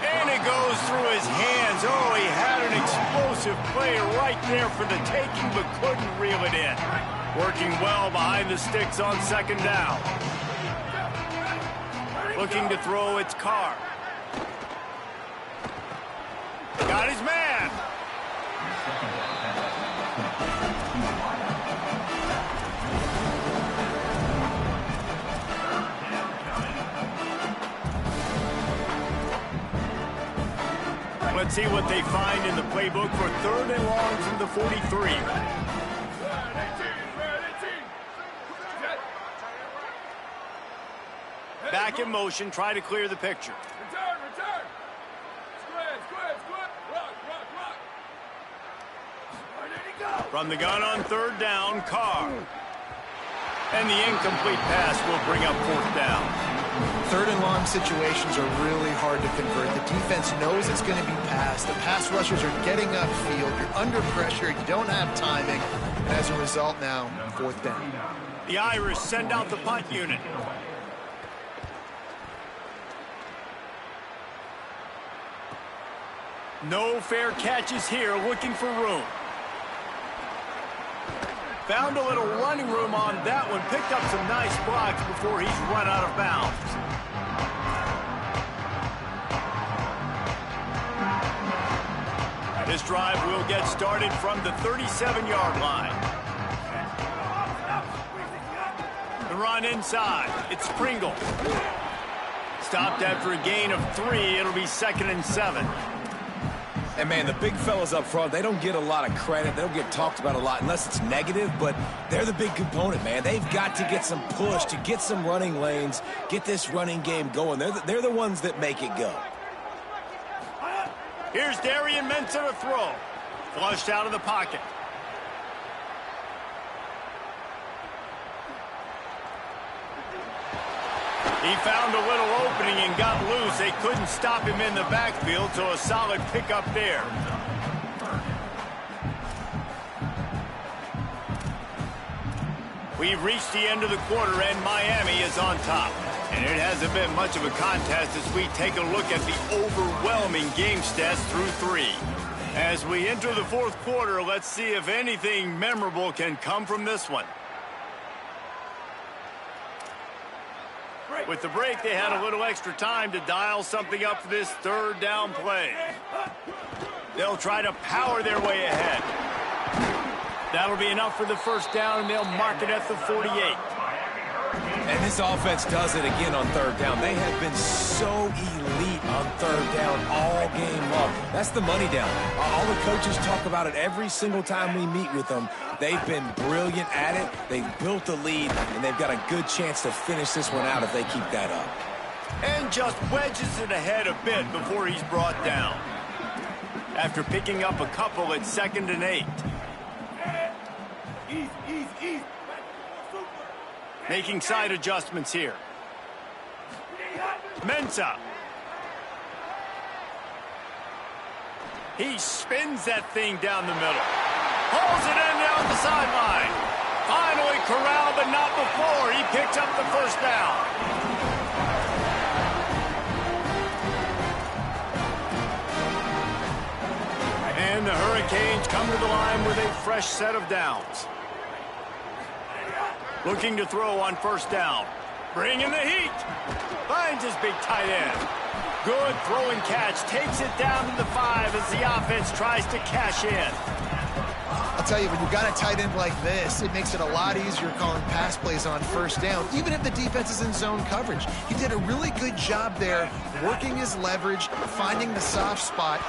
And it goes through his hands. Oh, he had an explosive play right there for the taking, but couldn't reel it in. Working well behind the sticks on second down. Looking to throw, it's Carr. Got his man. Let's see what they find in the playbook for 3rd and long from the 43. Back in motion, try to clear the picture. Return. Square. Rock. Where did he go? From the gun on 3rd down, Carr. And the incomplete pass will bring up 4th down. 3rd and long situations are really hard to convert. The defense knows it's going to be passed. The pass rushers are getting upfield. You're under pressure. You don't have timing. And as a result now, 4th down. The Irish send out the punt unit. No fair catches here, looking for room. Found a little running room on that one. Picked up some nice blocks before he's run out of bounds. This drive will get started from the 37-yard line. The run inside. It's Pringle. Stopped after a gain of 3. It'll be 2nd and 7. And, man, the big fellas up front, they don't get a lot of credit. They don't get talked about a lot unless it's negative, but they're the big component, man. They've got to get some push to get some running lanes, get this running game going. They're the ones that make it go. Here's Darian Mensah to throw. Flushed out of the pocket. He found a little opening and got loose. They couldn't stop him in the backfield, so a solid pickup there. We've reached the end of the quarter, and Miami is on top. And it hasn't been much of a contest as we take a look at the overwhelming game stats through 3. As we enter the 4th quarter, let's see if anything memorable can come from this one. With the break, they had a little extra time to dial something up for this 3rd down play. They'll try to power their way ahead. That'll be enough for the 1st down, and they'll mark it at the 48. And this offense does it again on 3rd down. They have been so elite on 3rd down all game long. That's the money down. All the coaches talk about it every single time we meet with them. They've been brilliant at it. They've built the lead, and they've got a good chance to finish this one out if they keep that up. And just wedges it ahead a bit before he's brought down. After picking up a couple at 2nd and 8. Ease. Making side adjustments here. Mensah. He spins that thing down the middle. Pulls it in down the sideline. Finally corralled, but not before. He picks up the 1st down. And the Hurricanes come to the line with a fresh set of downs. Looking to throw on 1st down. Bringing the heat. Finds his big tight end. Good throwing catch. Takes it down to the 5 as the offense tries to cash in. I'll tell you, when you've got a tight end like this, it makes it a lot easier calling pass plays on first down, even if the defense is in zone coverage. He did a really good job there, working his leverage, finding the soft spot.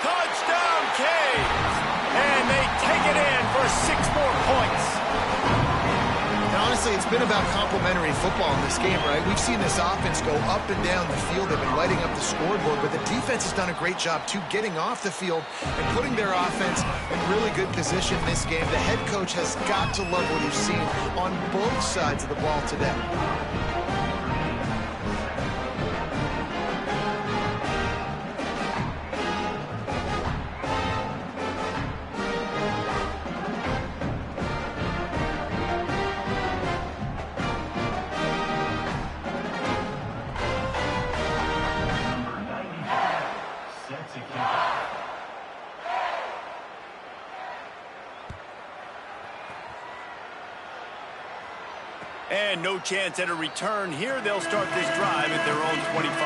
Touchdown, Canes! And they take it in for 6 more points. And honestly, it's been about complementary football in this game, right? We've seen this offense go up and down the field. They've been lighting up the scoreboard, but the defense has done a great job, too, getting off the field and putting their offense in really good position in this game. The head coach has got to love what he's seen on both sides of the ball today. And no chance at a return here. They'll start this drive at their own 25.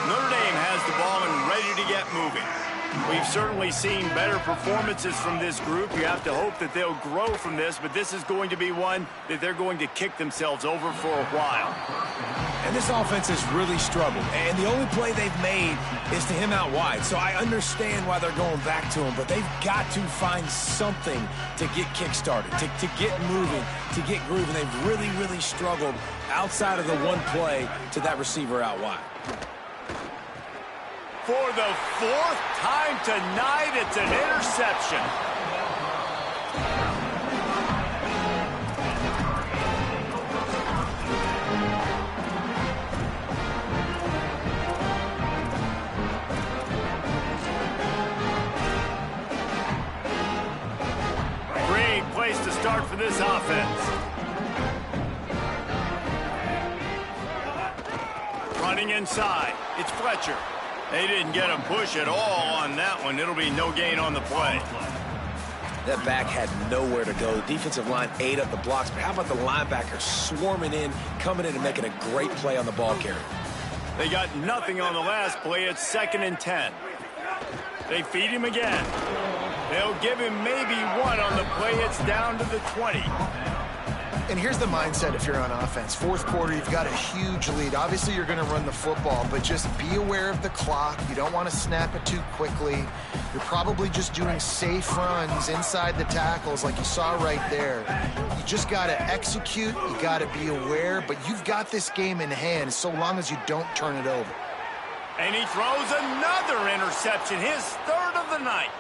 Notre Dame has the ball and ready to get moving. We've certainly seen better performances from this group. You have to hope that they'll grow from this, but this is going to be one that they're going to kick themselves over for a while. And this offense has really struggled. And the only play they've made is to him out wide. So I understand why they're going back to him, but they've got to find something to get kick-started, to get moving, to get grooving. They've really, really struggled outside of the one play to that receiver out wide. For the 4th time tonight, it's an interception. Great place to start for this offense. Running inside, it's Fletcher. They didn't get a push at all on that one. It'll be no gain on the play. That back had nowhere to go. The defensive line ate up the blocks, but how about the linebackers swarming in, coming in and making a great play on the ball carrier? They got nothing on the last play. It's 2nd and 10. They feed him again. They'll give him maybe 1 on the play. It's down to the 20. And here's the mindset if you're on offense. 4th quarter, you've got a huge lead. Obviously, you're going to run the football, but just be aware of the clock. You don't want to snap it too quickly. You're probably just doing safe runs inside the tackles like you saw right there. You just got to execute. You got to be aware, but you've got this game in hand so long as you don't turn it over. And he throws another interception, his 3rd of the night.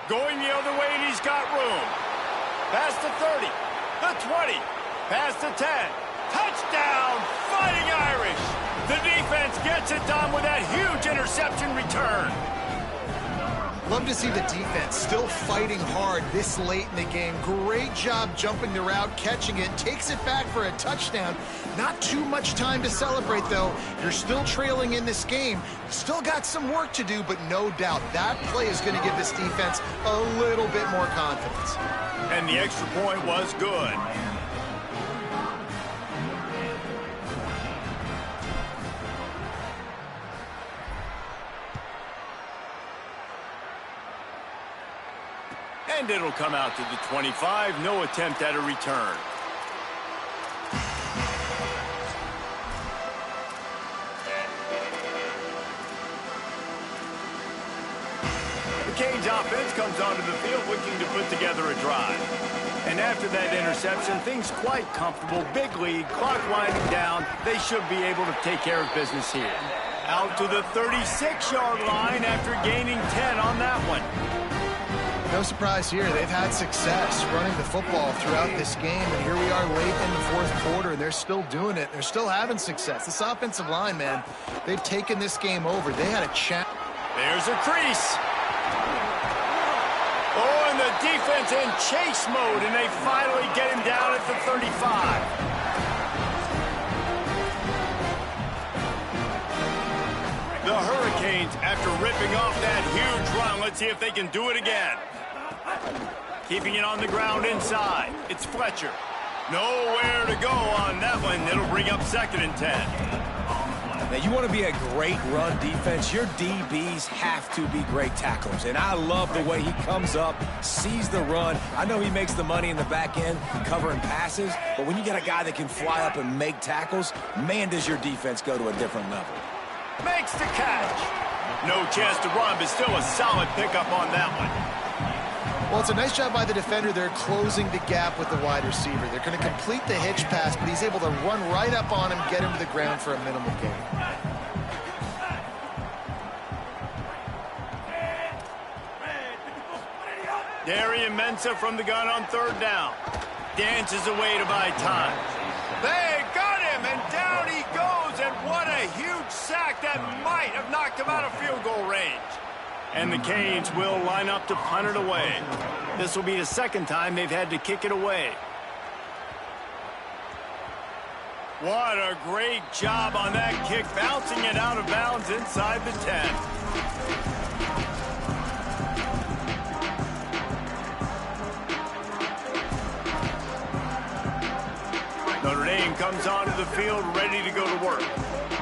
Going the other way, and he's got room. Past the 30, the 20. Past the 10. Touchdown, Fighting Irish. The defense gets it done with that huge interception return. Love to see the defense still fighting hard this late in the game. Great job jumping the route, catching it, takes it back for a touchdown. Not too much time to celebrate, though. You're still trailing in this game. Still got some work to do, but no doubt that play is going to give this defense a little bit more confidence. And the extra point was good. And it'll come out to the 25. No attempt at a return. The Canes offense comes onto the field looking to put together a drive. And after that interception, things quite comfortable. Big lead, clock winding down. They should be able to take care of business here. Out to the 36-yard line after gaining 10 on that one. No surprise here. They've had success running the football throughout this game, and here we are late in the 4th quarter, and they're still doing it. They're still having success. This offensive line, man, they've taken this game over. They had a chance. There's a crease. Oh, and the defense in chase mode, and they finally get him down at the 35. The Hurricanes, after ripping off that huge run, let's see if they can do it again. Keeping it on the ground inside. It's Fletcher. Nowhere to go on that one. It'll bring up 2nd and 10. Now, you want to be a great run defense, your DBs have to be great tacklers. And I love the way he comes up, sees the run. I know he makes the money in the back end covering passes, but when you get a guy that can fly up and make tackles, man, does your defense go to a different level. Makes the catch. No chance to run, but still a solid pickup on that one. Well, it's a nice job by the defender. They're closing the gap with the wide receiver. They're going to complete the hitch pass, but he's able to run right up on him, get him to the ground for a minimal gain. Darian Mensah from the gun on 3rd down. Dances away to buy time. They got him, and down he goes, and what a huge sack that might have knocked him out of field goal range. And the Canes will line up to punt it away. This will be the 2nd time they've had to kick it away. What a great job on that kick, bouncing it out of bounds inside the 10. Notre Dame comes onto the field ready to go to work.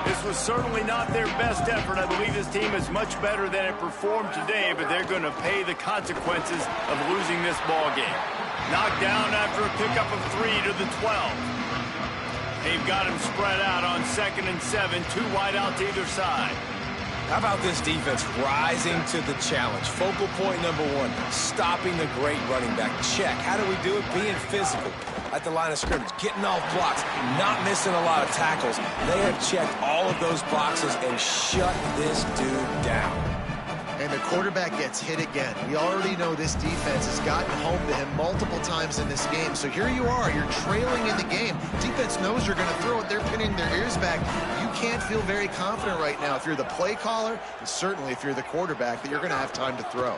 This was certainly not their best effort. I believe this team is much better than it performed today, but they're going to pay the consequences of losing this ball game. Knocked down after a pickup of 3 to the 12. They've got him spread out on 2nd and 7, 2 wide out to either side. How about this defense rising to the challenge? Focal point number 1, stopping the great running back. Check. How do we do it? Being physical at the line of scrimmage, getting off blocks, not missing a lot of tackles. They have checked all of those boxes and shut this dude down. And the quarterback gets hit again. We already know this defense has gotten home to him multiple times in this game. So here you are, you're trailing in the game. Defense knows you're going to throw it. They're pinning their ears back. You can't feel very confident right now if you're the play caller, and certainly if you're the quarterback, that you're going to have time to throw.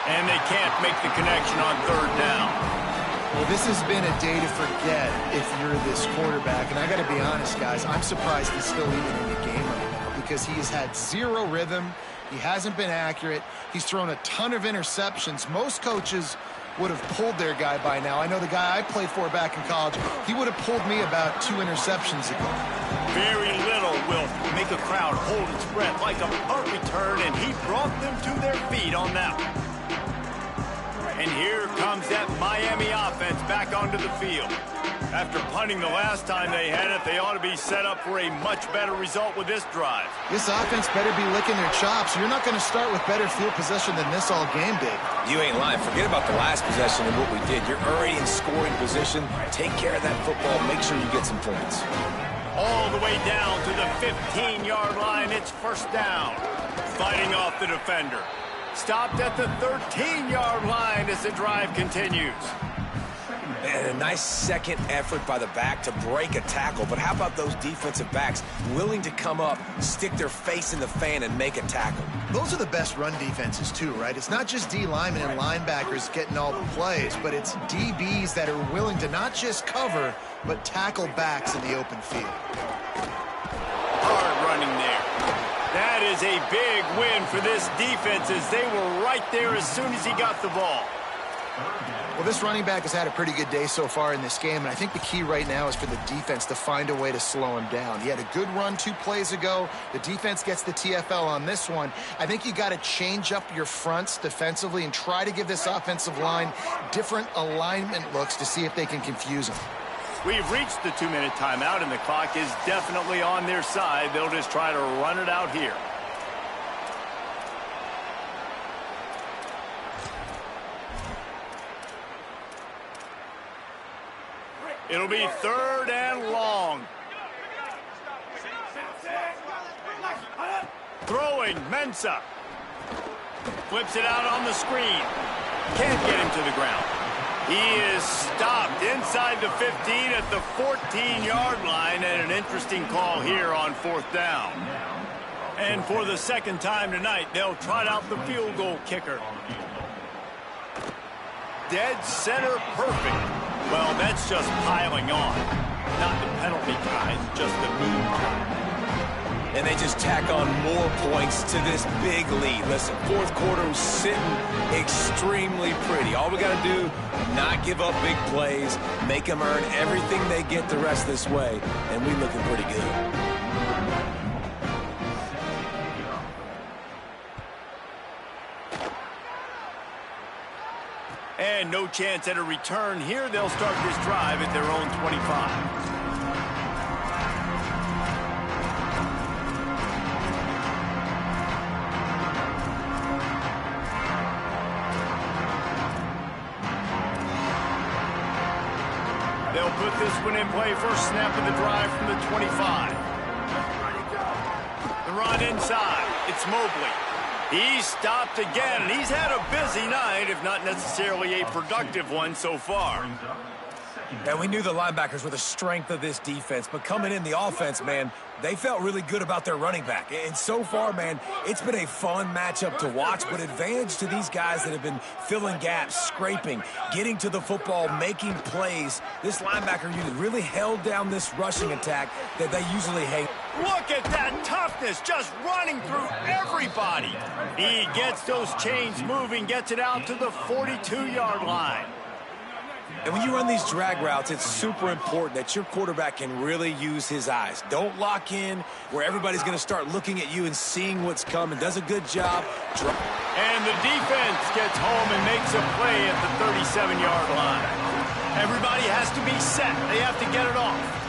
And they can't make the connection on 3rd down. Well, this has been a day to forget if you're this quarterback. And I got to be honest, guys, I'm surprised he's still even in the game right now because he has had 0 rhythm. He hasn't been accurate. He's thrown a ton of interceptions. Most coaches would have pulled their guy by now. I know the guy I played for back in college, he would have pulled me about 2 interceptions ago. Very little will make a crowd hold its breath like a punt return, and he brought them to their feet on that one. And here comes that Miami offense back onto the field. After punting the last time they had it, they ought to be set up for a much better result with this drive. This offense better be licking their chops. You're not going to start with better field possession than this all game did. You ain't lying. Forget about the last possession and what we did. You're already in scoring position. Take care of that football. Make sure you get some points. All the way down to the 15-yard line. It's 1st down. Fighting off the defender. Stopped at the 13-yard line as the drive continues. And a nice second effort by the back to break a tackle. But how about those defensive backs willing to come up, stick their face in the fan, and make a tackle? Those are the best run defenses, too, right? It's not just D linemen and linebackers getting all the plays, but it's DBs that are willing to not just cover, but tackle backs in the open field. Hard running there. That is a big win for this defense as they were right there as soon as he got the ball. Well, this running back has had a pretty good day so far in this game, and I think the key right now is for the defense to find a way to slow him down. He had a good run 2 plays ago. The defense gets the TFL on this one. I think you got to change up your fronts defensively and try to give this offensive line different alignment looks to see if they can confuse him. We've reached the 2-minute timeout, and the clock is definitely on their side. They'll just try to run it out here. It'll be 3rd and long. Throwing, Mensah. Flips it out on the screen. Can't get him to the ground. He is stopped inside the 15 at the 14-yard line, and an interesting call here on 4th down. And for the 2nd time tonight, they'll trot out the field goal kicker. Dead center perfect. Well, that's just piling on. Not the penalty kind, just the mean kind. and they just tack on more points to this big lead. Listen, fourth quarter was sitting extremely pretty. All we got to do, not give up big plays, make them earn everything they get the rest this way, and we looking pretty good. And no chance at a return here. They'll start this drive at their own 25. They'll put this one in play. First snap of the drive from the 25. The run inside. It's Mobley. He's stopped again, and he's had a busy night, if not necessarily a productive one so far. And we knew the linebackers were the strength of this defense, but coming in the offense, man, they felt really good about their running back. And so far, man, it's been a fun matchup to watch, but advantage to these guys that have been filling gaps, scraping, getting to the football, making plays. This linebacker unit really held down this rushing attack that they usually hate. Look at that toughness, just running through everybody. He gets those chains moving, gets it out to the 42-yard line. And when you run these drag routes, it's super important that your quarterback can really use his eyes. Don't lock in where everybody's going to start looking at you and seeing what's coming. Does a good job. And the defense gets home and makes a play at the 37-yard line. Everybody has to be set. They have to get it off.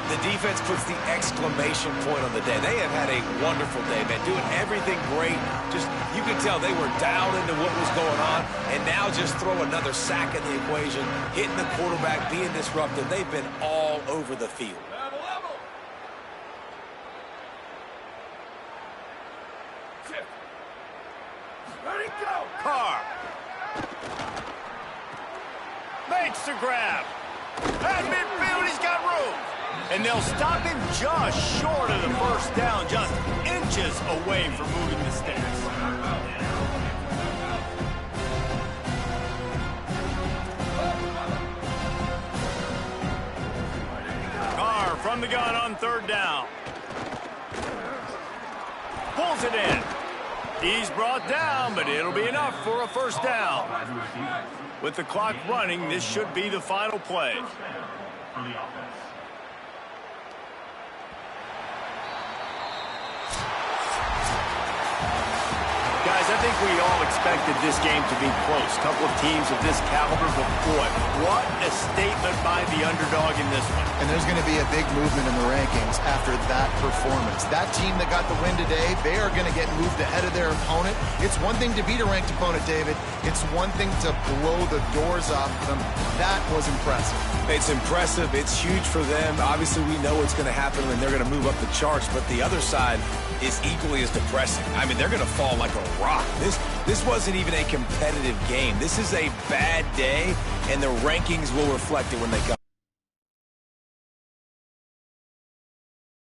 The defense puts the exclamation point on the day. They have had a wonderful day, man, doing everything great. Just, you can tell they were dialed into what was going on, and now just throw another sack in the equation, hitting the quarterback, being disruptive. They've been all over the field. Ready, go! Carr makes the grab. At midfield, he's got room. And they'll stop him just short of the first down, just inches away from moving the sticks. Carr from the gun on third down. Pulls it in. He's brought down, but it'll be enough for a first down. With the clock running, this should be the final play. Guys, I think we all expected this game to be close. A couple of teams of this caliber, but boy, what a statement by the underdog in this one. And there's going to be a big movement in the rankings after that performance. That team that got the win today, they are going to get moved ahead of their opponent. It's one thing to beat a ranked opponent, David. It's one thing to blow the doors off them. That was impressive. It's impressive. It's huge for them. Obviously, we know what's going to happen when they're going to move up the charts, but the other side is equally as depressing. I mean, they're going to fall like a rock. This wasn't even a competitive game. This is a bad day, and the rankings will reflect it when they come.